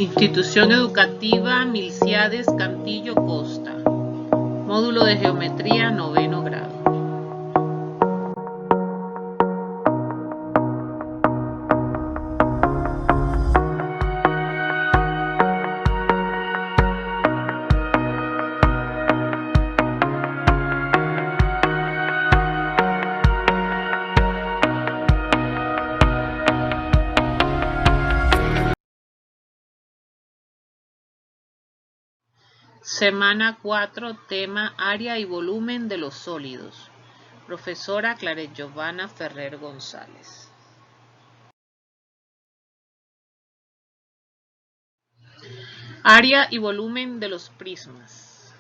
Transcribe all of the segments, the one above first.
Institución Educativa Milciades Cantillo Costa. Módulo de Geometría, 9º grado. Semana 4, tema área y volumen de los sólidos. Profesora Claret Giovanna Ferrer González. Área y volumen de los prismas.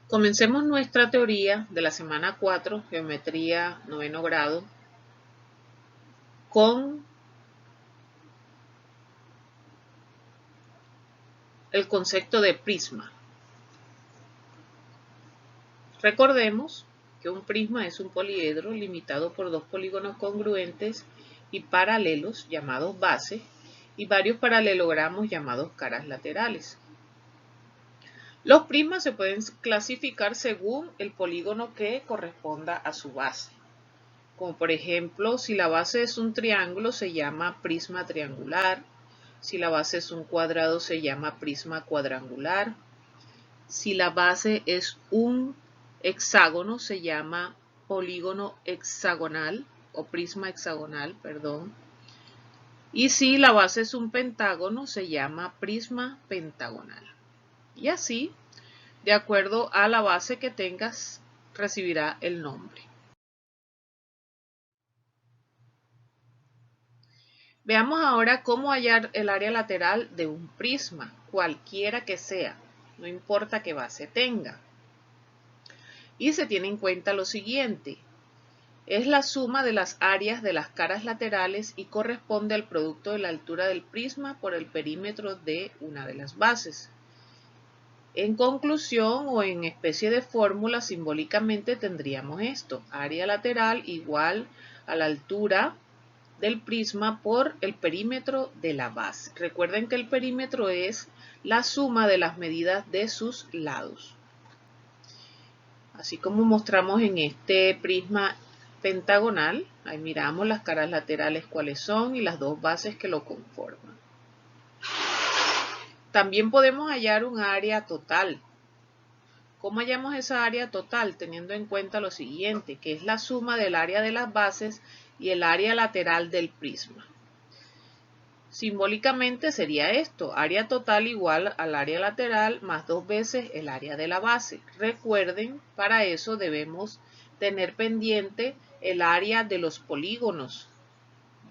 Comencemos nuestra teoría de la semana 4, geometría 9º grado, con el concepto de prisma. Recordemos que un prisma es un poliedro limitado por dos polígonos congruentes y paralelos llamados bases y varios paralelogramos llamados caras laterales. Los prismas se pueden clasificar según el polígono que corresponda a su base. Como por ejemplo, si la base es un triángulo se llama prisma triangular, si la base es un cuadrado se llama prisma cuadrangular, si la base es un hexágono se llama polígono hexagonal o prisma hexagonal, perdón. Y si la base es un pentágono se llama prisma pentagonal. Y así, de acuerdo a la base que tengas, recibirá el nombre. Veamos ahora cómo hallar el área lateral de un prisma, cualquiera que sea, no importa qué base tenga. Y se tiene en cuenta lo siguiente, es la suma de las áreas de las caras laterales y corresponde al producto de la altura del prisma por el perímetro de una de las bases. En conclusión o en especie de fórmula, simbólicamente tendríamos esto, área lateral igual a la altura del prisma por el perímetro de la base. Recuerden que el perímetro es la suma de las medidas de sus lados. Así como mostramos en este prisma pentagonal, ahí miramos las caras laterales cuáles son y las dos bases que lo conforman. También podemos hallar un área total. ¿Cómo hallamos esa área total? Teniendo en cuenta lo siguiente, que es la suma del área de las bases y el área lateral del prisma. Simbólicamente sería esto, área total igual al área lateral más 2 veces el área de la base. Recuerden, para eso debemos tener pendiente el área de los polígonos,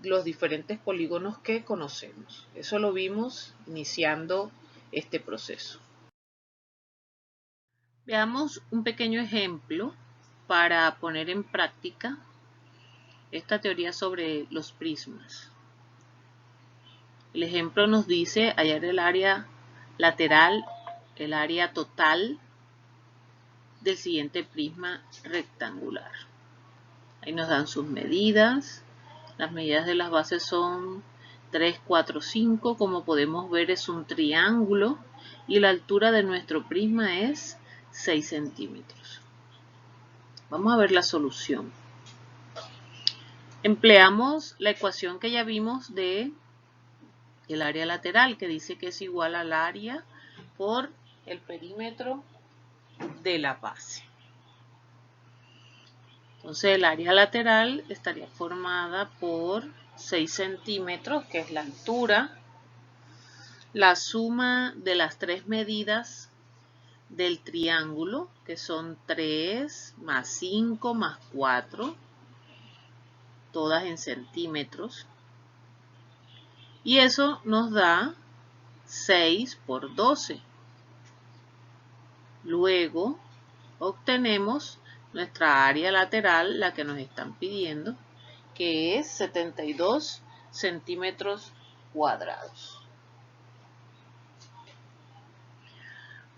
los diferentes polígonos que conocemos. Eso lo vimos iniciando este proceso. Veamos un pequeño ejemplo para poner en práctica esta teoría sobre los prismas. El ejemplo nos dice hallar el área lateral, el área total del siguiente prisma rectangular. Ahí nos dan sus medidas. Las medidas de las bases son 3, 4, 5. Como podemos ver es un triángulo y la altura de nuestro prisma es 6 centímetros. Vamos a ver la solución. Empleamos la ecuación que ya vimos de el área lateral, que dice que es igual al área por el perímetro de la base. Entonces el área lateral estaría formada por 6 centímetros, que es la altura, la suma de las tres medidas del triángulo, que son 3 más 5 más 4, todas en centímetros. Y eso nos da 6 por 12. Luego obtenemos nuestra área lateral, la que nos están pidiendo, que es 72 centímetros cuadrados.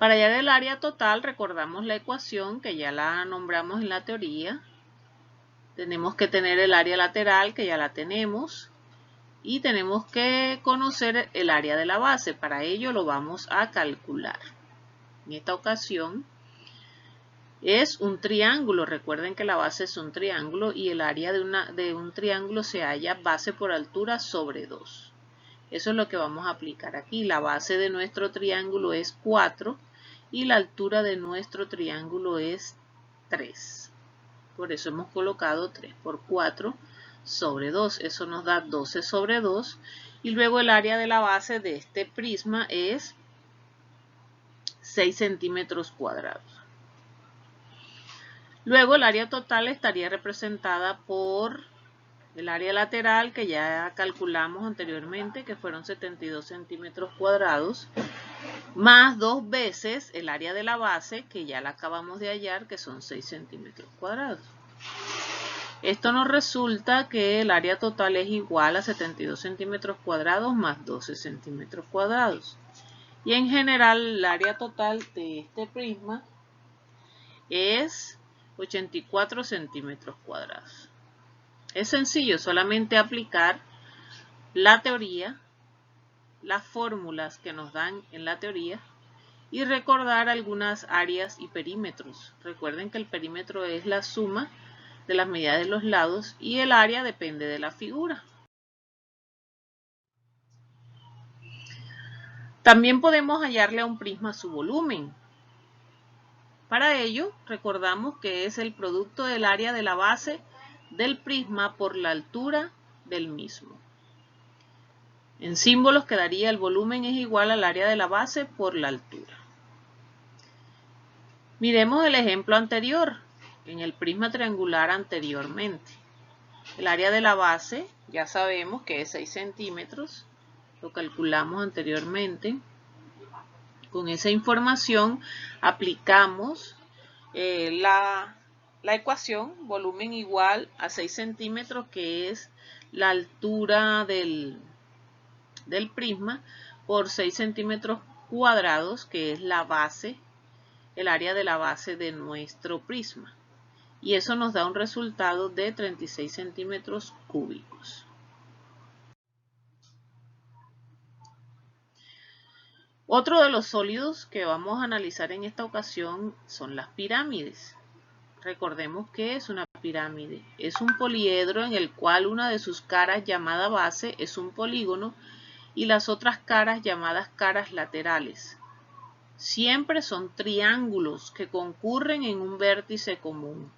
Para hallar el área total, recordamos la ecuación que ya la nombramos en la teoría. Tenemos que tener el área lateral, que ya la tenemos. Y tenemos que conocer el área de la base. Para ello lo vamos a calcular. En esta ocasión es un triángulo. Recuerden que la base es un triángulo y el área de un triángulo se halla base por altura sobre 2. Eso es lo que vamos a aplicar aquí. La base de nuestro triángulo es 4 y la altura de nuestro triángulo es 3. Por eso hemos colocado 3 por 4 sobre 2. Eso nos da 12 sobre 2. Y luego el área de la base de este prisma es 6 centímetros cuadrados. Luego el área total estaría representada por el área lateral, que ya calculamos anteriormente, que fueron 72 centímetros cuadrados, más 2 veces el área de la base, que ya la acabamos de hallar, que son 6 centímetros cuadrados. Esto nos resulta que el área total es igual a 72 centímetros cuadrados más 12 centímetros cuadrados. Y en general el área total de este prisma es 84 centímetros cuadrados. Es sencillo, solamente aplicar la teoría, las fórmulas que nos dan en la teoría y recordar algunas áreas y perímetros. Recuerden que el perímetro es la suma de las medidas de los lados y el área depende de la figura. También podemos hallarle a un prisma su volumen. Para ello, recordamos que es el producto del área de la base del prisma por la altura del mismo. En símbolos quedaría el volumen es igual al área de la base por la altura. Miremos el ejemplo anterior, en el prisma triangular anteriormente. El área de la base ya sabemos que es 6 centímetros, lo calculamos anteriormente. Con esa información aplicamos la ecuación, volumen igual a 6 centímetros, que es la altura del prisma, por 6 centímetros cuadrados, que es la base, el área de la base de nuestro prisma. Y eso nos da un resultado de 36 centímetros cúbicos. Otro de los sólidos que vamos a analizar en esta ocasión son las pirámides. Recordemos que es una pirámide. Es un poliedro en el cual una de sus caras, llamada base, es un polígono y las otras caras, llamadas caras laterales, siempre son triángulos que concurren en un vértice común.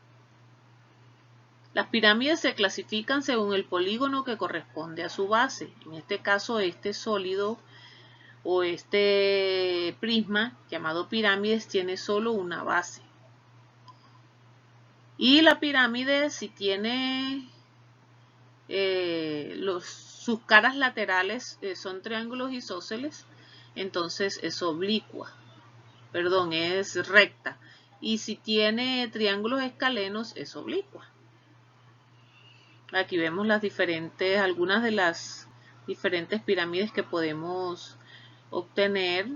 Las pirámides se clasifican según el polígono que corresponde a su base. En este caso, este sólido o este prisma llamado pirámides tiene solo una base. Y la pirámide, si tiene sus caras laterales son triángulos isósceles, entonces es oblicua, es recta. Y si tiene triángulos escalenos, es oblicua. Aquí vemos algunas de las diferentes pirámides que podemos obtener.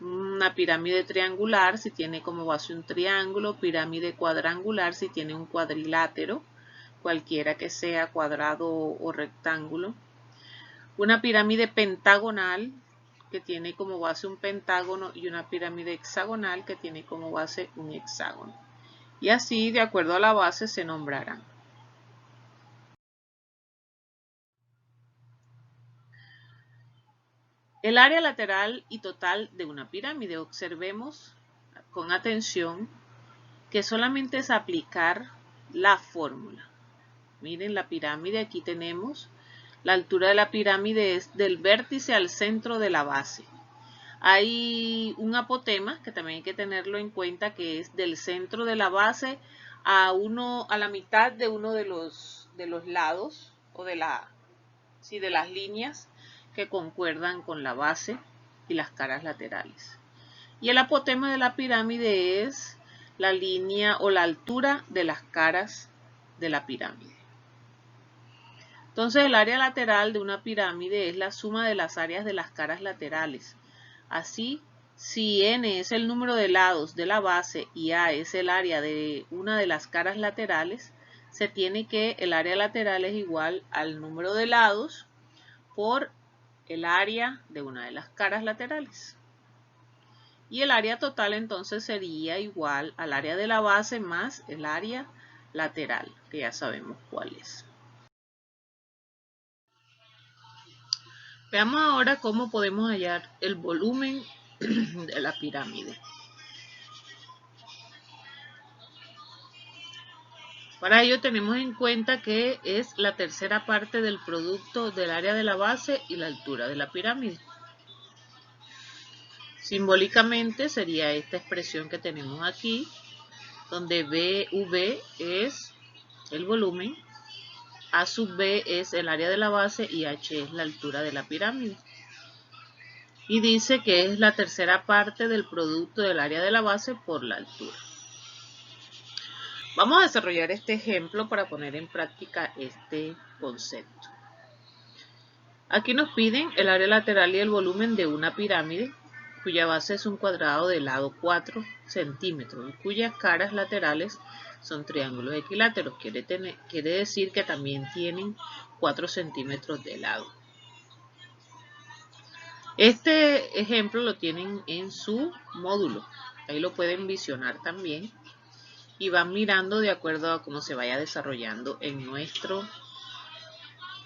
Una pirámide triangular si tiene como base un triángulo, pirámide cuadrangular si tiene un cuadrilátero, cualquiera que sea, cuadrado o rectángulo. Una pirámide pentagonal que tiene como base un pentágono y una pirámide hexagonal que tiene como base un hexágono. Y así, de acuerdo a la base, se nombrarán. El área lateral y total de una pirámide. Observemos con atención que solamente es aplicar la fórmula. Miren la pirámide, aquí tenemos la altura de la pirámide es del vértice al centro de la base. Hay un apotema que también hay que tenerlo en cuenta, que es del centro de la base a la mitad de uno de los lados o de las líneas que concuerdan con la base y las caras laterales. Y el apotema de la pirámide es la línea o la altura de las caras de la pirámide. Entonces el área lateral de una pirámide es la suma de las áreas de las caras laterales. Así, si n es el número de lados de la base y a es el área de una de las caras laterales, se tiene que el área lateral es igual al número de lados por el área de una de las caras laterales. Y el área total entonces sería igual al área de la base más el área lateral, que ya sabemos cuál es. Veamos ahora cómo podemos hallar el volumen de la pirámide. Para ello tenemos en cuenta que es la tercera parte del producto del área de la base y la altura de la pirámide. Simbólicamente sería esta expresión que tenemos aquí, donde V es el volumen, A sub B es el área de la base y H es la altura de la pirámide. Y dice que es la tercera parte del producto del área de la base por la altura. Vamos a desarrollar este ejemplo para poner en práctica este concepto. Aquí nos piden el área lateral y el volumen de una pirámide cuya base es un cuadrado de lado 4 centímetros y cuyas caras laterales son triángulos equiláteros. Quiere decir que también tienen 4 centímetros de lado. Este ejemplo lo tienen en su módulo. Ahí lo pueden visionar también. Y van mirando de acuerdo a cómo se vaya desarrollando en nuestro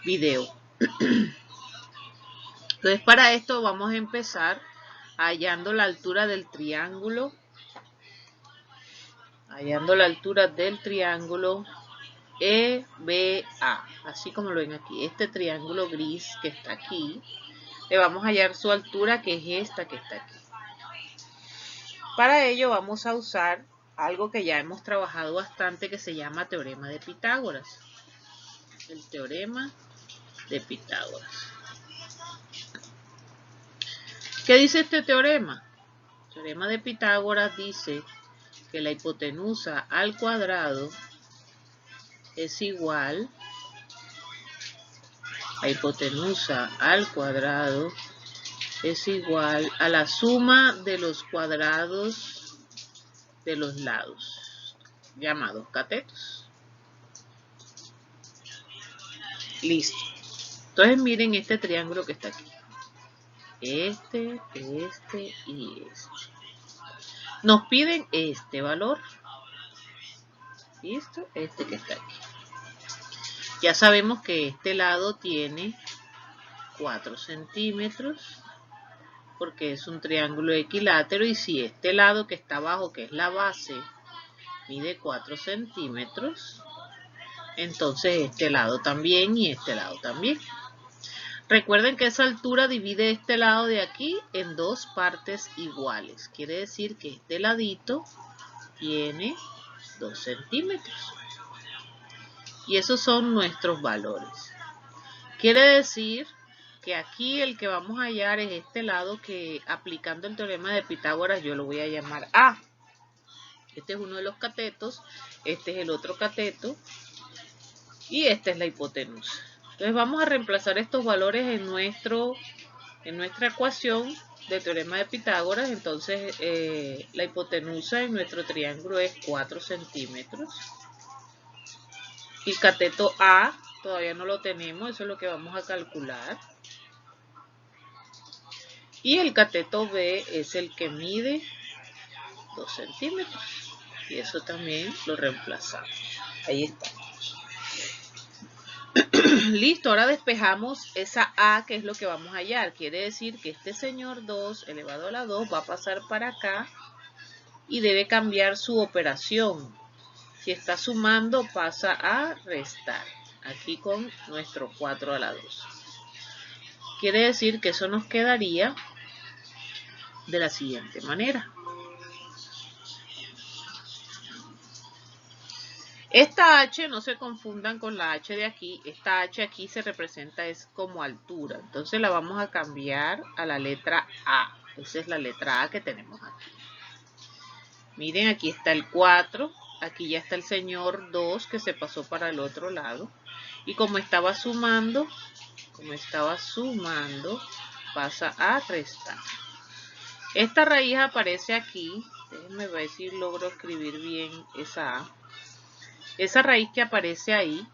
video. Entonces para esto vamos a empezar hallando la altura del triángulo. Hallando la altura del triángulo EBA. Así como lo ven aquí. Este triángulo gris que está aquí. Le vamos a hallar su altura, que es esta que está aquí. Para ello vamos a usar algo que ya hemos trabajado bastante, que se llama teorema de Pitágoras. El teorema de Pitágoras. ¿Qué dice este teorema? El teorema de Pitágoras dice que la hipotenusa al cuadrado es igual, la hipotenusa al cuadrado es igual a la suma de los cuadrados de los lados, llamados catetos. Listo. Entonces miren este triángulo que está aquí. Este y este. Nos piden este valor. ¿Listo? Este que está aquí. Ya sabemos que este lado tiene 4 centímetros porque es un triángulo equilátero, y si este lado que está abajo, que es la base, mide 4 centímetros, entonces este lado también y este lado también. Recuerden que esa altura divide este lado de aquí en dos partes iguales. Quiere decir que este ladito tiene 2 centímetros. Y esos son nuestros valores. Quiere decir que aquí el que vamos a hallar es este lado, que aplicando el teorema de Pitágoras yo lo voy a llamar A. Este es uno de los catetos, este es el otro cateto y esta es la hipotenusa. Entonces vamos a reemplazar estos valores en nuestra ecuación de teorema de Pitágoras. Entonces la hipotenusa en nuestro triángulo es 4 centímetros. El cateto A todavía no lo tenemos, eso es lo que vamos a calcular. Y el cateto B es el que mide 2 centímetros. Y eso también lo reemplazamos. Ahí está. Listo, ahora despejamos esa A, que es lo que vamos a hallar. Quiere decir que este señor 2 elevado a la 2 va a pasar para acá y debe cambiar su operación. Si está sumando, pasa a restar. Aquí con nuestro 4 a la 2. Quiere decir que eso nos quedaría de la siguiente manera. Esta H no se confundan con la H de aquí. Esta H aquí se representa es como altura. Entonces la vamos a cambiar a la letra A. Esa es la letra A que tenemos aquí. Miren, aquí está el 4. Aquí ya está el señor 2 que se pasó para el otro lado. Y como estaba sumando, pasa a restar. Esta raíz aparece aquí. Déjenme ver si logro escribir bien esa A. Esa raíz que aparece ahí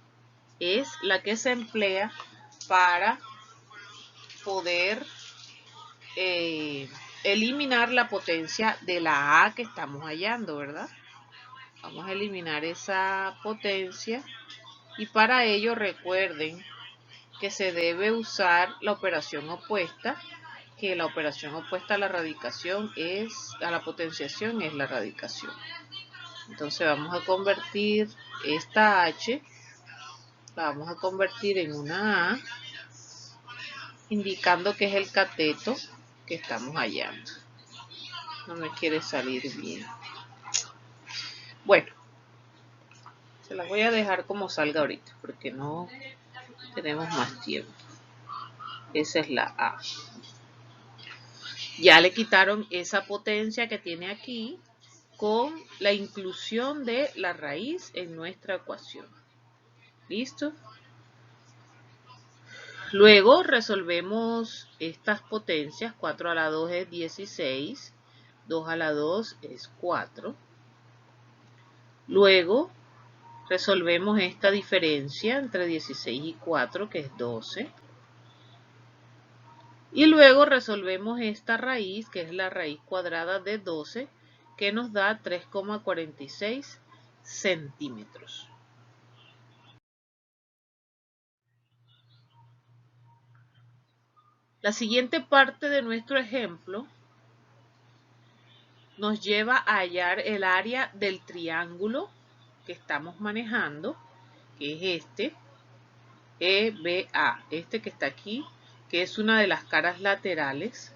es la que se emplea para poder eliminar la potencia de la A que estamos hallando, ¿verdad? Vamos a eliminar esa potencia y para ello recuerden que se debe usar la operación opuesta, que la operación opuesta a la radicación a la potenciación es la radicación. Entonces vamos a convertir esta H, la vamos a convertir en una A, indicando que es el cateto que estamos hallando. No me quiere salir bien. Bueno, se las voy a dejar como salga ahorita, porque no tenemos más tiempo. Esa es la A. Ya le quitaron esa potencia que tiene aquí con la inclusión de la raíz en nuestra ecuación. ¿Listo? Luego resolvemos estas potencias. 4 a la 2 es 16. 2 a la 2 es 4. Luego resolvemos esta diferencia entre 16 y 4, que es 12. Y luego resolvemos esta raíz, que es la raíz cuadrada de 12, que nos da 3,46 centímetros. La siguiente parte de nuestro ejemplo nos lleva a hallar el área del triángulo que estamos manejando, que es este, EBA, este que está aquí, que es una de las caras laterales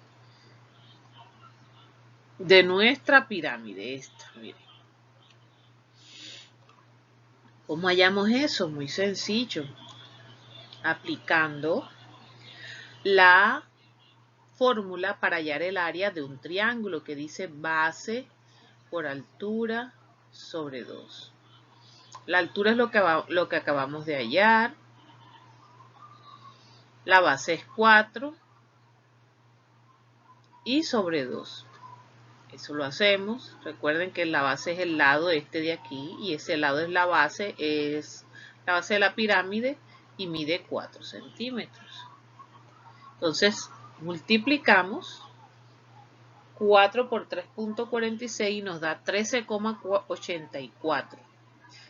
de nuestra pirámide, esta, miren. ¿Cómo hallamos eso? Muy sencillo. Aplicando la fórmula para hallar el área de un triángulo que dice base por altura sobre 2. La altura es lo que acabamos de hallar. La base es 4 y sobre 2. Eso lo hacemos. Recuerden que la base es el lado este de aquí y ese lado es la base de la pirámide y mide 4 centímetros. Entonces multiplicamos 4 por 3.46 y nos da 13,84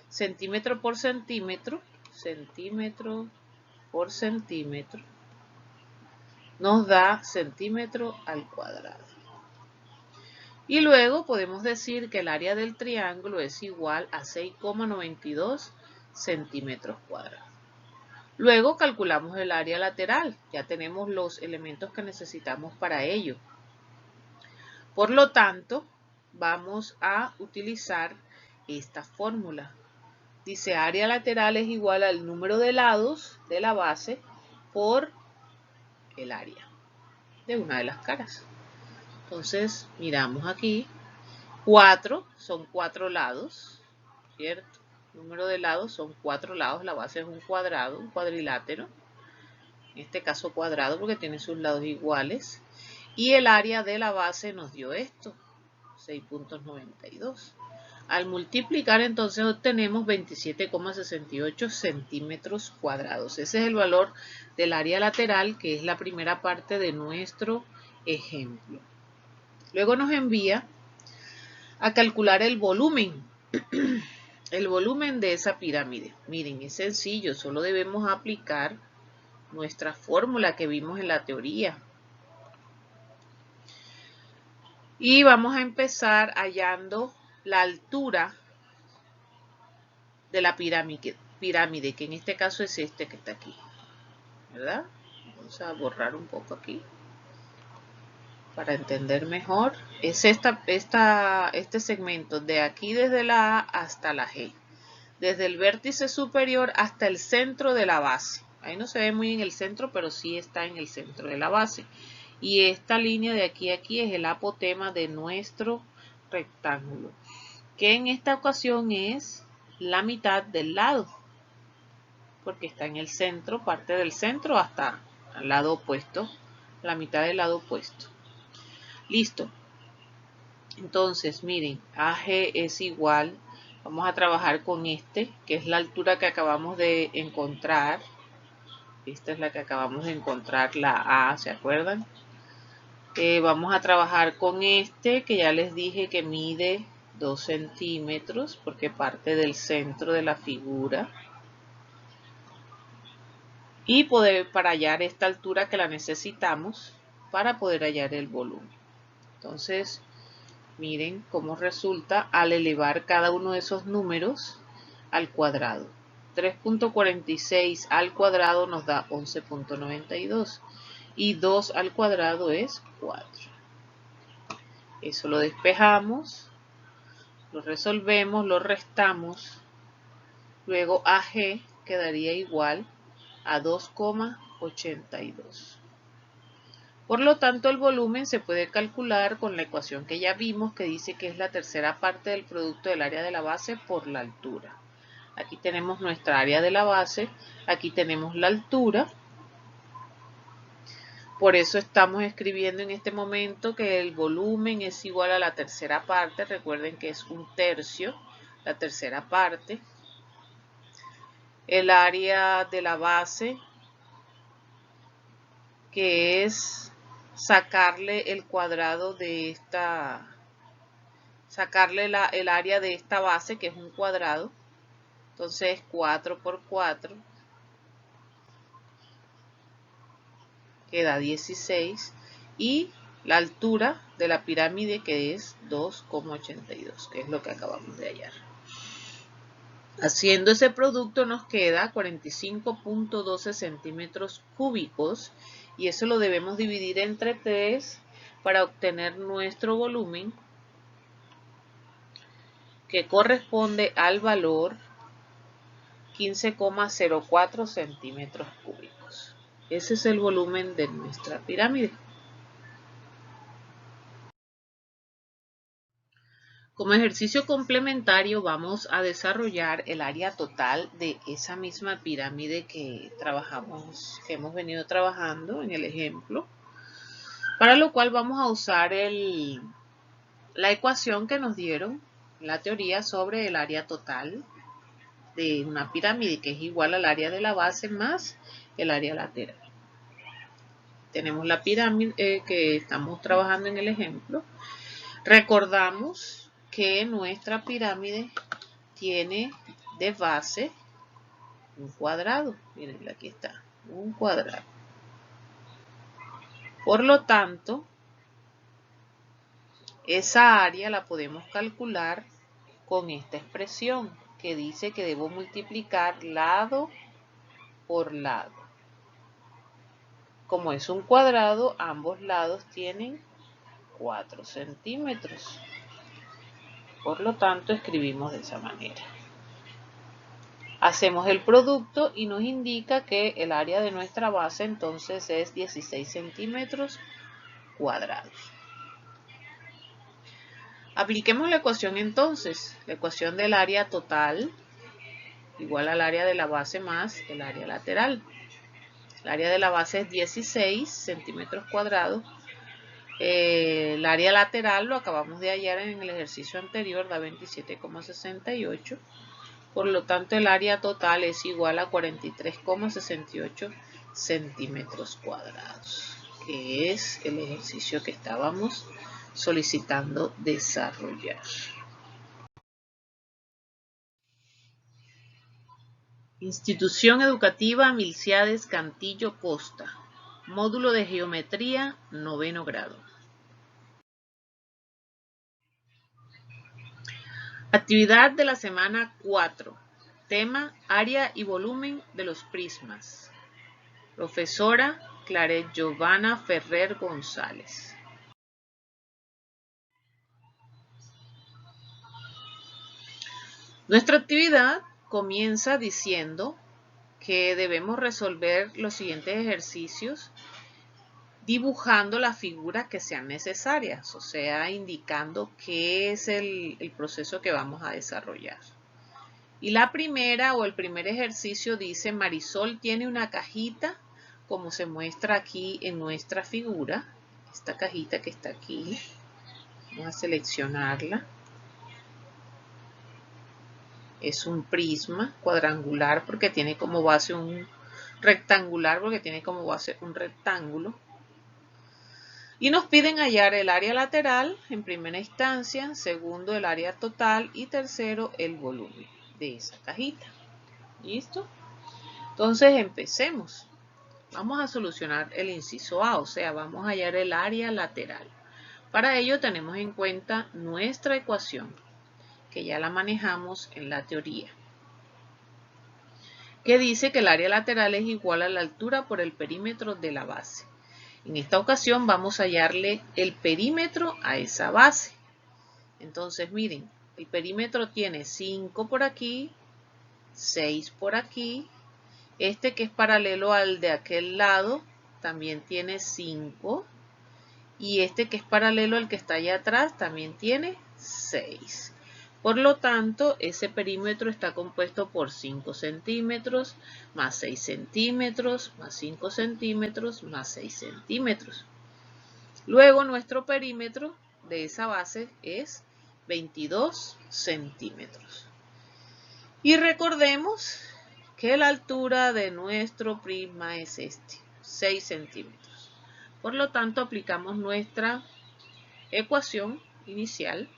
centímetro por centímetro, centímetro por centímetro, nos da centímetro al cuadrado. Y luego podemos decir que el área del triángulo es igual a 6,92 centímetros cuadrados. Luego calculamos el área lateral. Ya tenemos los elementos que necesitamos para ello. Por lo tanto, vamos a utilizar esta fórmula. Dice área lateral es igual al número de lados de la base por el área de una de las caras. Entonces, miramos aquí. 4 son 4 lados, ¿cierto? El número de lados son 4 lados. La base es un cuadrado, un cuadrilátero. En este caso cuadrado porque tiene sus lados iguales. Y el área de la base nos dio esto, 6.92. Al multiplicar entonces obtenemos 27,68 centímetros cuadrados. Ese es el valor del área lateral, que es la primera parte de nuestro ejemplo. Luego nos envía a calcular el volumen. El volumen de esa pirámide. Miren, es sencillo, solo debemos aplicar nuestra fórmula que vimos en la teoría. Y vamos a empezar hallando la altura de la pirámide, que en este caso es este que está aquí, ¿verdad? Vamos a borrar un poco aquí para entender mejor. Es este segmento de aquí desde la A hasta la G, desde el vértice superior hasta el centro de la base. Ahí no se ve muy en el centro, pero sí está en el centro de la base. Y esta línea de aquí a aquí es el apotema de nuestro rectángulo, que en esta ocasión es la mitad del lado, porque está en el centro, parte del centro hasta el lado opuesto, la mitad del lado opuesto. Listo. Entonces, miren, AG es igual Vamos a trabajar con este, que es la altura que acabamos de encontrar. Esta es la que acabamos de encontrar, la A, ¿se acuerdan? Vamos a trabajar con este, que ya les dije que mide 2 centímetros, porque parte del centro de la figura. Y para hallar esta altura que la necesitamos, para poder hallar el volumen. Entonces, miren cómo resulta al elevar cada uno de esos números al cuadrado. 3.46 al cuadrado nos da 11.92 y 2 al cuadrado es 4. Eso lo despejamos, lo resolvemos, lo restamos. Luego AG quedaría igual a 2,82. Por lo tanto, el volumen se puede calcular con la ecuación que ya vimos, que dice que es la tercera parte del producto del área de la base por la altura. Aquí tenemos nuestra área de la base, aquí tenemos la altura. Por eso estamos escribiendo en este momento que el volumen es igual a la tercera parte. Recuerden que es un tercio, la tercera parte. El área de la base, que es sacarle el cuadrado de esta, sacarle el área de esta base, que es un cuadrado. Entonces 4 por 4 queda 16. Y la altura de la pirámide, que es 2,82, que es lo que acabamos de hallar. Haciendo ese producto nos queda 45.12 centímetros cúbicos, y eso lo debemos dividir entre 3 para obtener nuestro volumen, que corresponde al valor 15,04 centímetros cúbicos. Ese es el volumen de nuestra pirámide. Como ejercicio complementario vamos a desarrollar el área total de esa misma pirámide que hemos venido trabajando en el ejemplo, para lo cual vamos a usar la ecuación que nos dieron en la teoría sobre el área total de una pirámide, que es igual al área de la base más el área lateral. Tenemos la pirámide que estamos trabajando en el ejemplo. Recordamos que nuestra pirámide tiene de base un cuadrado. Miren, aquí está, un cuadrado. Por lo tanto, esa área la podemos calcular con esta expresión que dice que debo multiplicar lado por lado. Como es un cuadrado, ambos lados tienen 4 centímetros. Por lo tanto, escribimos de esa manera. Hacemos el producto y nos indica que el área de nuestra base entonces es 16 centímetros cuadrados. Apliquemos la ecuación entonces. La ecuación del área total igual al área de la base más el área lateral. El área de la base es 16 centímetros cuadrados. El área lateral lo acabamos de hallar en el ejercicio anterior, da 27,68. Por lo tanto, el área total es igual a 43,68 centímetros cuadrados, que es el ejercicio que estábamos solicitando desarrollar. Institución Educativa Milciades Cantillo Costa. Módulo de Geometría, 9º grado. Actividad de la semana 4. Tema, área y volumen de los prismas. Profesora Claret Giovanna Ferrer González. Nuestra actividad comienza diciendo que debemos resolver los siguientes ejercicios dibujando las figuras que sean necesarias, o sea, indicando qué es el proceso que vamos a desarrollar. Y la primera o el primer ejercicio dice: Marisol tiene una cajita, como se muestra aquí en nuestra figura. Esta cajita que está aquí, vamos a seleccionarla. es un prisma cuadrangular porque tiene como base un rectangular porque tiene como base un rectángulo. Y nos piden hallar el área lateral en primera instancia, segundo el área total y tercero el volumen de esa cajita. ¿Listo? Entonces empecemos. Vamos a solucionar el inciso A, o sea, vamos a hallar el área lateral. Para ello tenemos en cuenta nuestra ecuación, que ya la manejamos en la teoría, que dice que el área lateral es igual a la altura por el perímetro de la base. En esta ocasión vamos a hallarle el perímetro a esa base. Entonces miren, el perímetro tiene 5 por aquí, 6 por aquí. Este que es paralelo al de aquel lado también tiene 5. Y este que es paralelo al que está allá atrás también tiene 6. Por lo tanto, ese perímetro está compuesto por 5 centímetros, más 6 centímetros, más 5 centímetros, más 6 centímetros. Luego, nuestro perímetro de esa base es 22 centímetros. Y recordemos que la altura de nuestro prisma es 6 centímetros. Por lo tanto, aplicamos nuestra ecuación inicial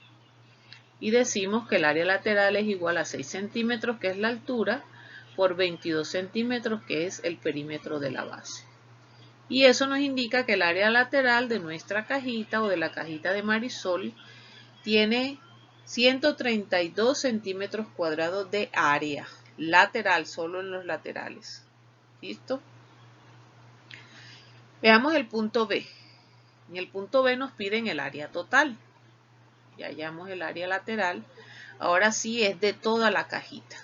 y decimos que el área lateral es igual a 6 centímetros, que es la altura, por 22 centímetros, que es el perímetro de la base. Y eso nos indica que el área lateral de nuestra cajita o de la cajita de Marisol tiene 132 centímetros cuadrados de área lateral, solo en los laterales. ¿Listo? Veamos el punto B. En el punto B nos piden el área total. Ya hallamos el área lateral. Ahora sí es de toda la cajita,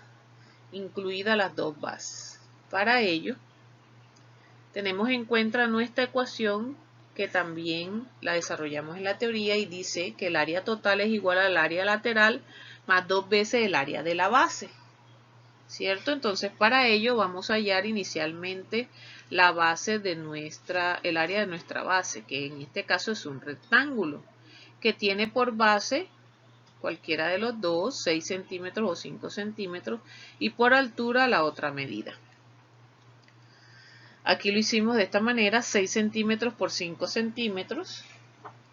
incluidas las dos bases. Para ello, tenemos en cuenta nuestra ecuación que también la desarrollamos en la teoría y dice que el área total es igual al área lateral más 2 veces el área de la base. ¿Cierto? Entonces para ello vamos a hallar inicialmente la base de el área de nuestra base, que en este caso es un rectángulo, que tiene por base cualquiera de los dos, 6 centímetros o 5 centímetros, y por altura la otra medida. Aquí lo hicimos de esta manera, 6 centímetros por 5 centímetros.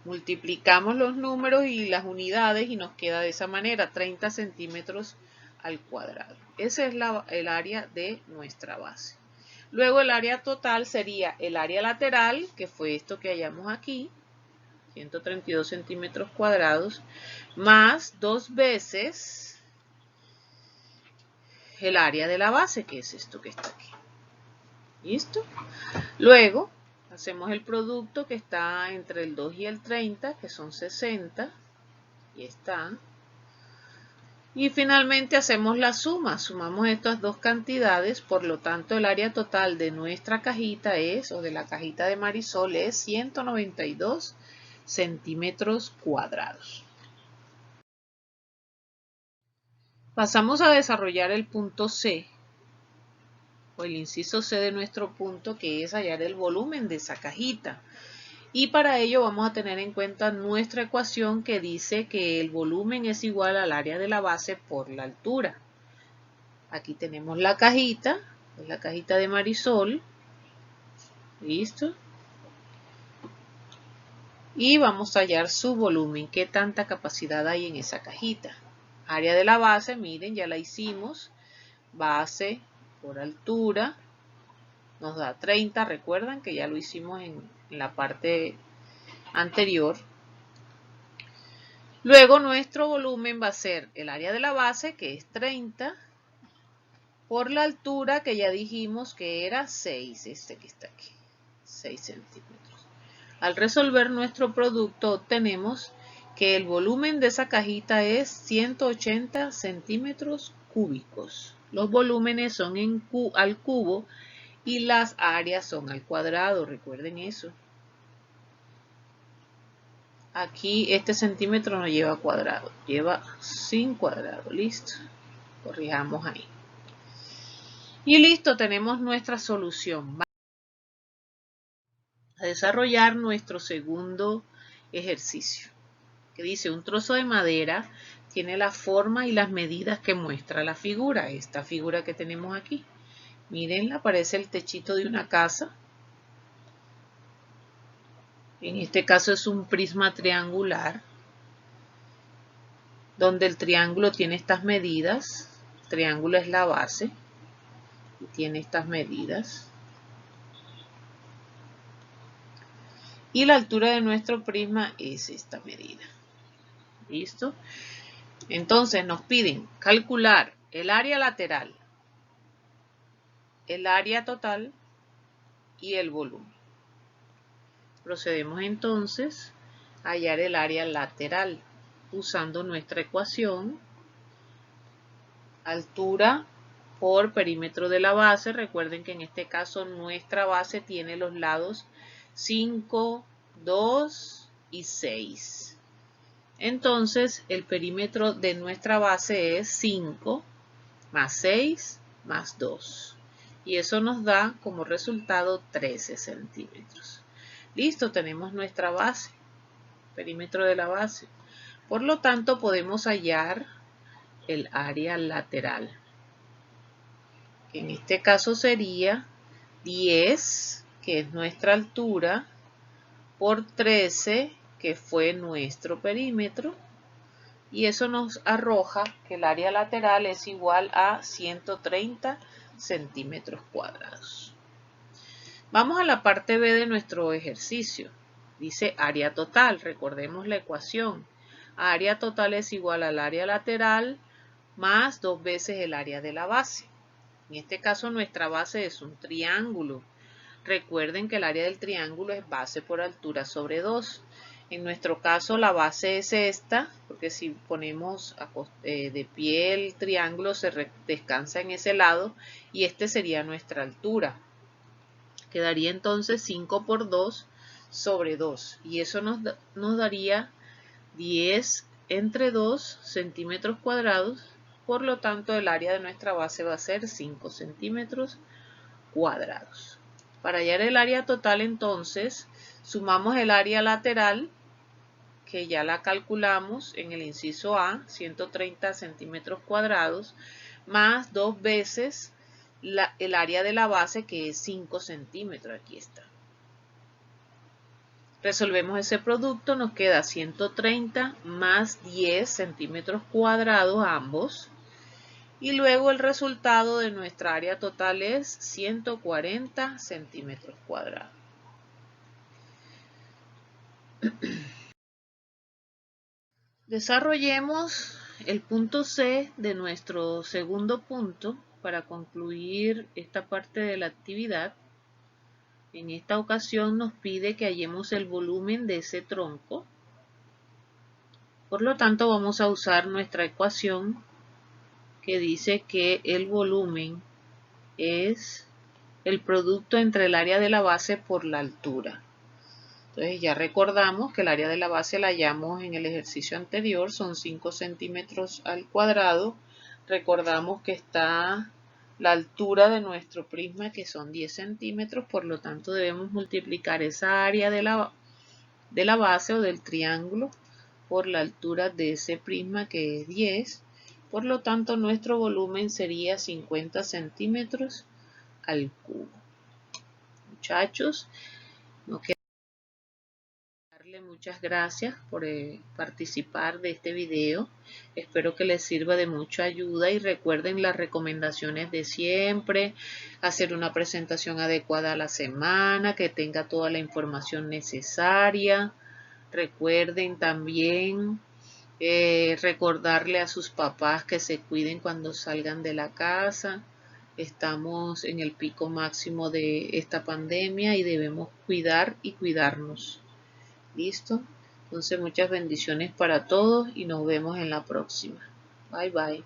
Multiplicamos los números y las unidades y nos queda de esa manera, 30 centímetros al cuadrado. Ese es el área de nuestra base. Luego el área total sería el área lateral, que fue esto que hallamos aquí, 132 centímetros cuadrados, más 2 veces el área de la base, que es esto que está aquí. ¿Listo? Luego hacemos el producto que está entre el 2 y el 30, que son 60. Y está. Y finalmente hacemos la suma. Sumamos estas dos cantidades, por lo tanto el área total de nuestra cajita es, o de la cajita de Marisol, es 192 centímetros cuadrados. Pasamos a desarrollar el punto C, o el inciso C de nuestro punto, que es hallar el volumen de esa cajita. Y para ello vamos a tener en cuenta nuestra ecuación que dice que el volumen es igual al área de la base por la altura. Aquí tenemos la cajita, es la cajita de Marisol. ¿Listo? Y vamos a hallar su volumen, qué tanta capacidad hay en esa cajita. Área de la base, miren, ya la hicimos. Base por altura nos da 30, recuerdan que ya lo hicimos en la parte anterior. Luego nuestro volumen va a ser el área de la base, que es 30, por la altura que ya dijimos que era 6, este que está aquí, 6 centímetros. Al resolver nuestro producto obtenemos que el volumen de esa cajita es 180 centímetros cúbicos. Los volúmenes son al cubo y las áreas son al cuadrado, recuerden eso. Aquí este centímetro no lleva cuadrado, lleva sin cuadrado, listo. Corrijamos ahí. Y listo, tenemos nuestra solución. Vamos a desarrollar nuestro segundo ejercicio. que dice un trozo de madera tiene la forma y las medidas que muestra la figura. Esta figura que tenemos aquí. Mírenla, parece el techito de una casa. En este caso es un prisma triangular, donde el triángulo tiene estas medidas. El triángulo es la base y tiene estas medidas. Y la altura de nuestro prisma es esta medida. ¿Listo? Entonces nos piden calcular el área lateral, el área total y el volumen. Procedemos entonces a hallar el área lateral usando nuestra ecuación. Altura por perímetro de la base. Recuerden que en este caso nuestra base tiene los lados 5, 2 y 6. Entonces el perímetro de nuestra base es 5 más 6 más 2. Y eso nos da como resultado 13 centímetros. Listo, tenemos nuestra base, perímetro de la base. Por lo tanto, podemos hallar el área lateral. En este caso sería 10, que es nuestra altura, por 13, que fue nuestro perímetro. Y eso nos arroja que el área lateral es igual a 130 centímetros cuadrados. Vamos a la parte B de nuestro ejercicio. Dice área total. Recordemos la ecuación. Área total es igual al área lateral más 2 veces el área de la base. En este caso nuestra base es un triángulo. Recuerden que el área del triángulo es base por altura sobre 2. En nuestro caso la base es esta, porque si ponemos de pie el triángulo se descansa en ese lado y este sería nuestra altura. Quedaría entonces 5 por 2 sobre 2 y eso nos daría 10 entre 2 centímetros cuadrados. Por lo tanto, el área de nuestra base va a ser 5 centímetros cuadrados. Para hallar el área total, entonces, sumamos el área lateral, que ya la calculamos en el inciso A, 130 centímetros cuadrados, más 2 veces el área de la base, que es 5 centímetros. Aquí está. Resolvemos ese producto, nos queda 130 más 10 centímetros cuadrados ambos. Y luego el resultado de nuestra área total es 140 centímetros cuadrados. Desarrollemos el punto C de nuestro segundo punto para concluir esta parte de la actividad. En esta ocasión nos pide que hallemos el volumen de ese tronco. Por lo tanto, vamos a usar nuestra ecuación que dice que el volumen es el producto entre el área de la base por la altura. Entonces ya recordamos que el área de la base la hallamos en el ejercicio anterior, son 5 centímetros al cuadrado. Recordamos que está la altura de nuestro prisma, que son 10 centímetros, por lo tanto debemos multiplicar esa área de la base o del triángulo por la altura de ese prisma, que es 10. Por lo tanto, nuestro volumen sería 50 centímetros al cubo. Muchachos, no queda darle muchas gracias por participar de este video. Espero que les sirva de mucha ayuda y recuerden las recomendaciones de siempre, hacer una presentación adecuada a la semana, que tenga toda la información necesaria. Recuerden también recordarle a sus papás que se cuiden cuando salgan de la casa. Estamos en el pico máximo de esta pandemia y debemos cuidar y cuidarnos. ¿Listo? Entonces muchas bendiciones para todos y nos vemos en la próxima. Bye bye.